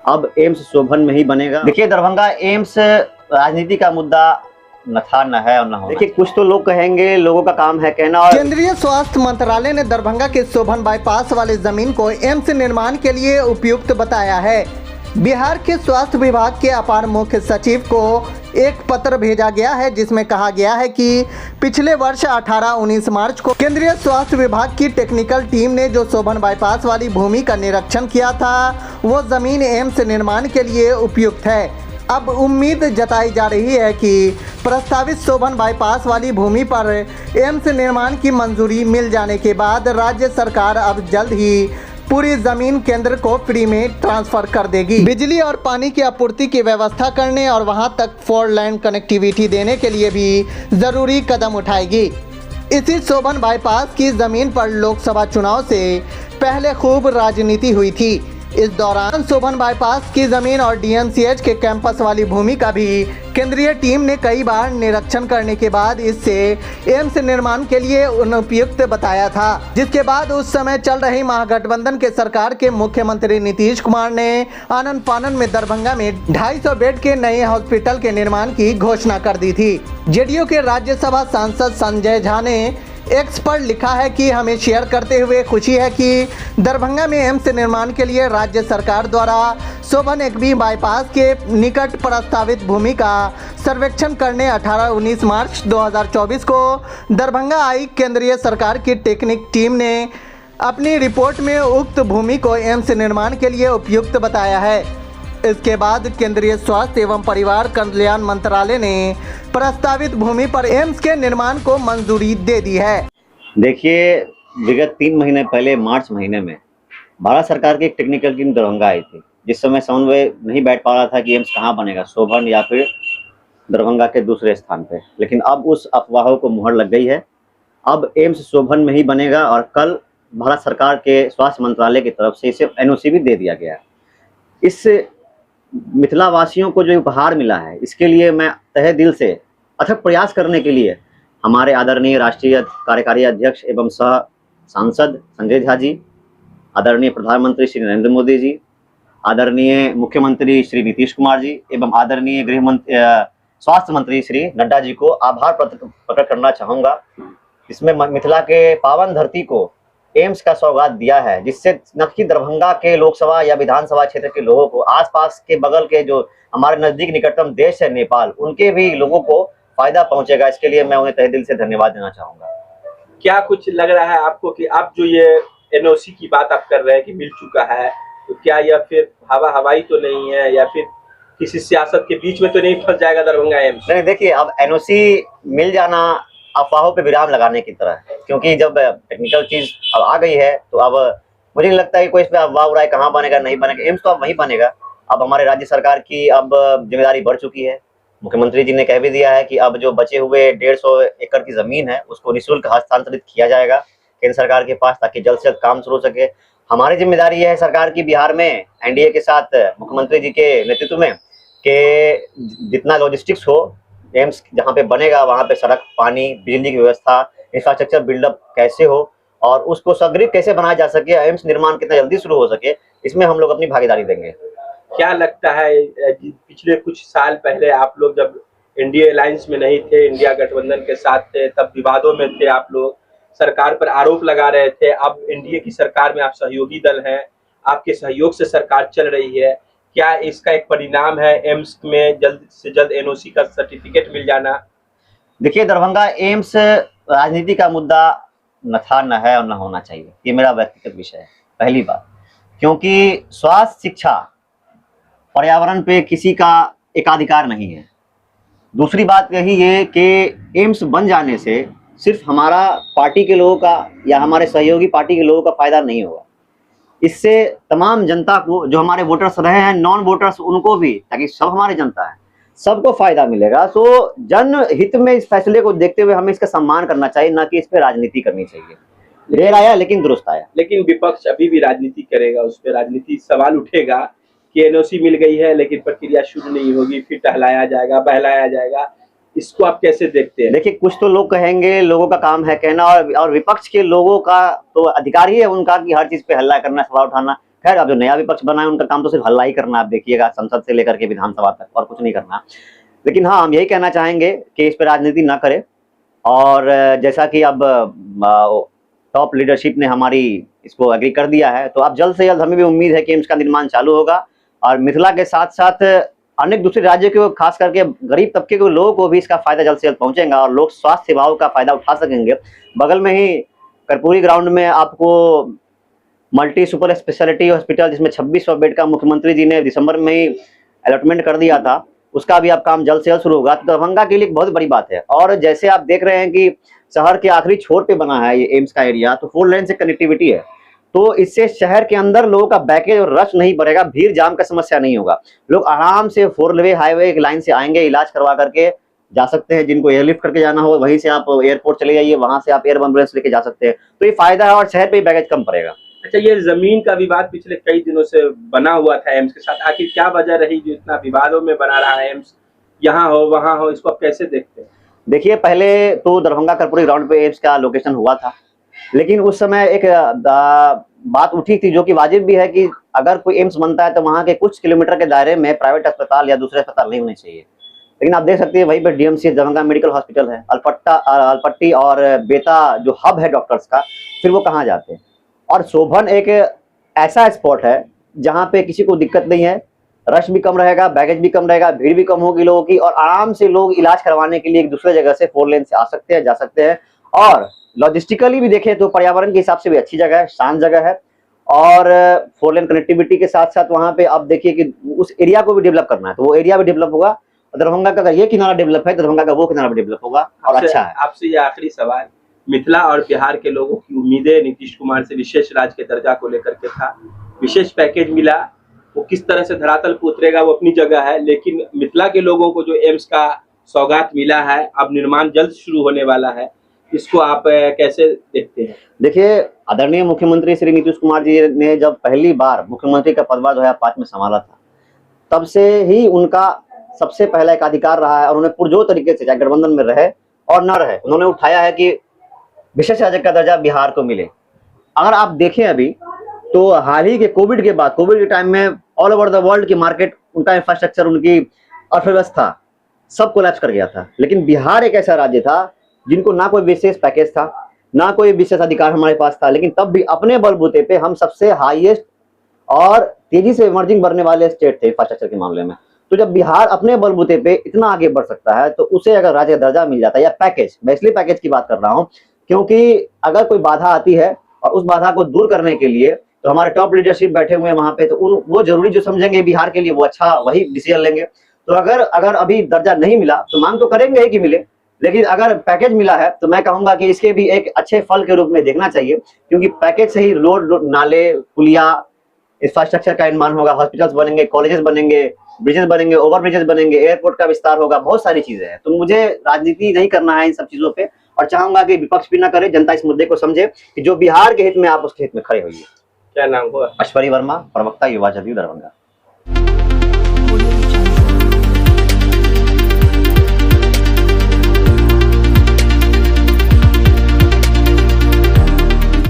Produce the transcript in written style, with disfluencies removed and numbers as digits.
अब एम्स शोभन में ही बनेगा। देखिए, दरभंगा एम्स राजनीति का मुद्दा न था, न है और न होना। देखिए, कुछ तो लोग कहेंगे, लोगों का काम है कहना। और केंद्रीय स्वास्थ्य मंत्रालय ने दरभंगा के शोभन बाईपास वाली जमीन को एम्स निर्माण के लिए उपयुक्त बताया है। बिहार के स्वास्थ्य विभाग के अपर मुख्य सचिव को एक पत्र भेजा गया है, जिसमें कहा गया है कि पिछले वर्ष 18-19 मार्च को केंद्रीय स्वास्थ्य विभाग की टेक्निकल टीम ने जो शोभन बाईपास वाली भूमि का निरीक्षण किया था, वो जमीन एम्स निर्माण के लिए उपयुक्त है। अब उम्मीद जताई जा रही है कि प्रस्तावित शोभन बाईपास वाली भूमि पर एम्स निर्माण की मंजूरी मिल जाने के बाद राज्य सरकार अब जल्द ही पूरी जमीन केंद्र को फ्री में ट्रांसफर कर देगी। बिजली और पानी की आपूर्ति की व्यवस्था करने और वहां तक 4 लाइन कनेक्टिविटी देने के लिए भी जरूरी कदम उठाएगी। इसी शोभन बाईपास की जमीन पर लोकसभा चुनाव से पहले खूब राजनीति हुई थी। इस दौरान शोभन बाईपास की जमीन और डीएमसीएच के कैंपस वाली भूमि का भी केंद्रीय टीम ने कई बार निरीक्षण करने के बाद इससे एम्स निर्माण के लिए अनुपयुक्त बताया था, जिसके बाद उस समय चल रही महागठबंधन के सरकार के मुख्यमंत्री नीतीश कुमार ने आनन फानन में दरभंगा में 250 बेड के नए हॉस्पिटल के निर्माण की घोषणा कर दी थी। जेडीयू के राज्यसभा सांसद संजय झा ने एक्स पर लिखा है कि हमें शेयर करते हुए खुशी है कि दरभंगा में एम्स निर्माण के लिए राज्य सरकार द्वारा शोभन एकबी बाईपास के निकट प्रस्तावित भूमि का सर्वेक्षण करने 18-19 मार्च 2024 को दरभंगा आई केंद्रीय सरकार की टेक्निक टीम ने अपनी रिपोर्ट में उक्त भूमि को एम्स निर्माण के लिए उपयुक्त बताया है। इसके बाद केंद्रीय स्वास्थ्य एवं परिवार कल्याण मंत्रालय ने प्रस्तावित भूमि पर एम्स के निर्माण को मंजूरी दे दी है। देखिए, विगत 3 महीने पहले मार्च महीने में भारत सरकार की एक टेक्निकल टीम दरभंगा आई थी, जिस समय समन्वय नहीं बैठ पा रहा था कि एम्स कहाँ बनेगा, शोभन या फिर दरभंगा के दूसरे स्थान पे। लेकिन अब उस अफवाहों को मुहर लग गई है। अब एम्स शोभन में ही बनेगा और कल भारत सरकार के स्वास्थ्य मंत्रालय की तरफ से इसे एनओसी भी दे दिया गया। इस मिथिला वासियों को जो उपहार मिला है, इसके लिए मैं तहे दिल से अथक प्रयास करने के लिए हमारे आदरणीय राष्ट्रीय कार्यकारी अध्यक्ष एवं सह सांसद संजय झा जी, आदरणीय प्रधानमंत्री श्री नरेंद्र मोदी जी, आदरणीय मुख्यमंत्री श्री नीतीश कुमार जी एवं आदरणीय स्वास्थ्य मंत्री श्री नड्डा जी को आभार प्रकट करना चाहूँगा। इसमें मिथिला के पावन धरती को एम्स का सौगात दिया है, जिससे न कि दरभंगा के लोकसभा या विधानसभा क्षेत्र के लोगों को, आसपास के बगल के जो हमारे नजदीक निकटतम देश है नेपाल, उनके भी लोगों को फायदा पहुंचेगा। इसके लिए मैं उन्हें तहे दिल से धन्यवाद देना चाहूंगा। क्या कुछ लग रहा है आपको कि आप जो ये एनओसी की बात आप कर रहे हैं कि मिल चुका है, तो क्या यह फिर हवाई तो नहीं है या फिर किसी सियासत के बीच में तो नहीं फंस जाएगा दरभंगा एम्स? नहीं, देखिए, अब एनओसी मिल जाना अफवाहों पे विराम लगाने की तरह है, क्योंकि जब टेक्निकल चीज अब आ गई है तो अब मुझे नहीं लगता है कि कोई इस पर अफवाह उड़ाए कहाँ बनेगा नहीं बनेगा। एम्स तो अब वहीं बनेगा। अब हमारे राज्य सरकार की अब जिम्मेदारी बढ़ चुकी है। मुख्यमंत्री जी ने कह भी दिया है कि अब जो बचे हुए 150 एकड़ की जमीन है उसको निःशुल्क हस्तांतरित किया जाएगा केंद्र सरकार के पास, ताकि जल्द से जल्द काम शुरू हो सके। हमारी जिम्मेदारी यह है सरकार की बिहार में एनडीए के साथ मुख्यमंत्री जी के नेतृत्व में कि जितना लॉजिस्टिक्स हो, एम्स जहाँ पे बनेगा वहाँ पे सड़क, पानी, बिजली की व्यवस्था, इंफ्रास्ट्रक्चर बिल्डअप कैसे हो और उसको सुदृढ़ कैसे बनाया जा सके, एम्स निर्माण कितना जल्दी शुरू हो सके, इसमें हम लोग अपनी भागीदारी देंगे। क्या लगता है, पिछले कुछ साल पहले आप लोग जब इंडिया अलायंस में नहीं थे, इंडिया गठबंधन के साथ थे, तब विवादों में थे, आप लोग सरकार पर आरोप लगा रहे थे। अब एनडीए की सरकार में आप सहयोगी दल हैं, आपके सहयोग से सरकार चल रही है। क्या इसका एक परिणाम है एम्स में जल्द से जल्द एनओसी का सर्टिफिकेट मिल जाना? देखिए, दरभंगा एम्स राजनीति का मुद्दा न था, न है और न होना चाहिए। ये मेरा व्यक्तिगत विषय है, पहली बात। क्योंकि स्वास्थ्य, शिक्षा, पर्यावरण पे किसी का एकाधिकार नहीं है। दूसरी बात यही है कि एम्स बन जाने से सिर्फ हमारा पार्टी के लोगों का या हमारे सहयोगी पार्टी के लोगों का फायदा नहीं होगा। इससे तमाम जनता को, जो हमारे वोटर्स रहे हैं, नॉन वोटर्स, उनको भी, ताकि सब हमारे जनता है, सबको फायदा मिलेगा। तो जनहित में इस फैसले को देखते हुए हमें इसका सम्मान करना चाहिए, ना कि इस पर राजनीति करनी चाहिए। देर आया लेकिन दुरुस्त आया। लेकिन विपक्ष अभी भी राजनीति करेगा, उस पर राजनीति सवाल उठेगा कि एनओसी मिल गई है लेकिन प्रक्रिया शुरू नहीं होगी, फिर टहलाया जाएगा, बहलाया जाएगा। इसको आप कैसे देखते हैं? देखिए, कुछ तो लोग कहेंगे, लोगों का काम है कहना, और विपक्ष के लोगों का तो अधिकार ही है उनका कि हर चीज पे हल्ला करना, सवाल उठाना। खैर अब जो नया विपक्ष बना है उनका काम तो सिर्फ हल्ला ही करना, आप देखिएगा संसद से लेकर के विधानसभा तक, और कुछ नहीं करना। लेकिन हाँ, हम यही कहना चाहेंगे कि इस पर राजनीति ना करें, और जैसा कि अब टॉप लीडरशिप ने हमारी इसको एग्री कर दिया है, तो अब जल्द से जल्द हमें भी उम्मीद है कि एम्स का निर्माण चालू होगा, और मिथिला के साथ साथ अनेक दूसरे राज्यों के, खास करके गरीब तबके के लोगों को भी इसका फायदा जल्द से जल्द पहुंचेगा, और लोग स्वास्थ्य सेवाओं का फायदा उठा सकेंगे। बगल में ही कर्पूरी ग्राउंड में आपको मल्टी सुपर स्पेशलिटी हॉस्पिटल, जिसमें 2600 बेड का मुख्यमंत्री जी ने दिसंबर में ही अलॉटमेंट कर दिया था, उसका भी अब काम जल्द से जल्द शुरू होगा। तो दरभंगा के लिए एक बहुत बड़ी बात है। और जैसे आप देख रहे हैं कि शहर के आखिरी छोर पे बना है ये एम्स का एरिया, तो 4 लेन से कनेक्टिविटी है, तो इससे शहर के अंदर लोगों का बैकेज और रश नहीं बढ़ेगा, भीड़ जाम का समस्या नहीं होगा। लोग आराम से 4 वे हाईवे की लाइन से आएंगे, इलाज करवा करके जा सकते हैं। जिनको एयरलिफ्ट करके जाना हो वहीं से आप एयरपोर्ट चले जाइए, वहां से आप एयर एम्बुलेंस लेके जा सकते हैं। तो ये फायदा है, और शहर पे बैगेज कम पड़ेगा। अच्छा, ये जमीन का विवाद पिछले कई दिनों से बना हुआ था एम्स के साथ, आखिर क्या वजह रही जो इतना विवादों में बना रहा है एम्स, यहाँ हो वहाँ हो, इसको आप कैसे देखते हैं? देखिए, पहले तो दरभंगा कर्पूरी ग्राउंड पे एम्स का लोकेशन हुआ था, लेकिन उस समय एक बात उठी थी जो कि वाजिब भी है कि अगर कोई एम्स बनता है तो वहाँ के कुछ किलोमीटर के दायरे में प्राइवेट अस्पताल या दूसरे अस्पताल नहीं होने चाहिए। लेकिन आप देख सकते हैं वहीं पे डीएमसी दरभंगा मेडिकल हॉस्पिटल है, अलपट्टी और बेता जो हब है डॉक्टर्स का, फिर वो कहाँ जाते हैं। और शोभन एक ऐसा स्पॉट है जहाँ पे किसी को दिक्कत नहीं है, रश भी कम रहेगा, बैगेज भी कम रहेगा, भीड़ भी कम होगी लोगों की, और आराम से लोग इलाज करवाने के लिए एक दूसरे जगह से 4 लेन से आ सकते हैं, जा सकते हैं। और लॉजिस्टिकली भी देखें तो पर्यावरण के हिसाब से भी अच्छी जगह है, शांत जगह है, और 4 लेन कनेक्टिविटी के साथ साथ वहाँ पे आप देखिए कि उस एरिया को भी डेवलप करना है, तो वो एरिया भी डेवलप होगा। दरभंगा का अगर ये किनारा डेवलप है, दरभंगा का वो किनारा भी डेवलप होगा, और अच्छा है। आपसे ये आखिरी सवाल, मिथिला और बिहार के लोगों की उम्मीदें नीतीश कुमार से विशेष राज्य के दर्जा को लेकर के था, विशेष पैकेज मिला, वो किस तरह से धरातल पर उतरेगा वो अपनी जगह है, लेकिन मिथिला के लोगों को जो एम्स का सौगात मिला है, अब निर्माण जल्द शुरू होने वाला है, इसको आप कैसे देखते हैं? देखिए, आदरणीय मुख्यमंत्री श्री नीतीश कुमार जी ने जब पहली बार मुख्यमंत्री का पदभार 2005 में संभाला था, तब से ही उनका सबसे पहला एक अधिकार रहा है, और उन्हें पुरजोर तरीके से, चाहे गठबंधन में रहे और न रहे, उन्होंने उठाया है कि विशेष राज्य का दर्जा बिहार को मिले। अगर आप देखें अभी तो हाल ही के कोविड के बाद, कोविड के टाइम में ऑल ओवर द वर्ल्ड की मार्केट, उनका इंफ्रास्ट्रक्चर, उनकी अर्थव्यवस्था सब कोलैप्स कर गया था। लेकिन बिहार एक ऐसा राज्य था जिनको ना कोई विशेष पैकेज था, ना कोई विशेष अधिकार हमारे पास था, लेकिन तब भी अपने बलबूते पे हम सबसे हाईएस्ट और तेजी से इमर्जिंग बढ़ने वाले स्टेट थे इंफ्रास्ट्रक्चर के मामले में। तो जब बिहार अपने बलबूते पे इतना आगे बढ़ सकता है, तो उसे अगर राज्य का दर्जा मिल जाता है, या पैकेज, मैं इसलिए पैकेज की बात कर रहा हूँ क्योंकि अगर कोई बाधा आती है और उस बाधा को दूर करने के लिए, तो हमारे टॉप लीडरशिप बैठे हुए हैं वहां पे, तो वो जरूरी जो समझेंगे बिहार के लिए, वो अच्छा वही डिसीजन लेंगे। तो अगर अभी दर्जा नहीं मिला तो मांग तो करेंगे ही कि मिले, लेकिन अगर पैकेज मिला है तो मैं कहूंगा कि इसके भी एक अच्छे फल के रूप में देखना चाहिए, क्योंकि पैकेज से ही रोड, नाले, पुलिया, इंफ्रास्ट्रक्चर का निर्माण होगा, हॉस्पिटल्स बनेंगे, कॉलेजेस बनेंगे, ब्रिजेस बनेंगे, ओवर ब्रिजेस बनेंगे, एयरपोर्ट का विस्तार होगा, बहुत सारी चीजें हैं। तो मुझे राजनीति नहीं करना है इन सब चीजों पे, और चाहूंगा कि विपक्ष भी ना करे, जनता इस मुद्दे को समझे कि जो बिहार के हित में, आप उसके हित में खड़े होइए। क्या नाम हुआ? अश्वरी वर्मा, प्रवक्ता युवा जदयू दरभंगा।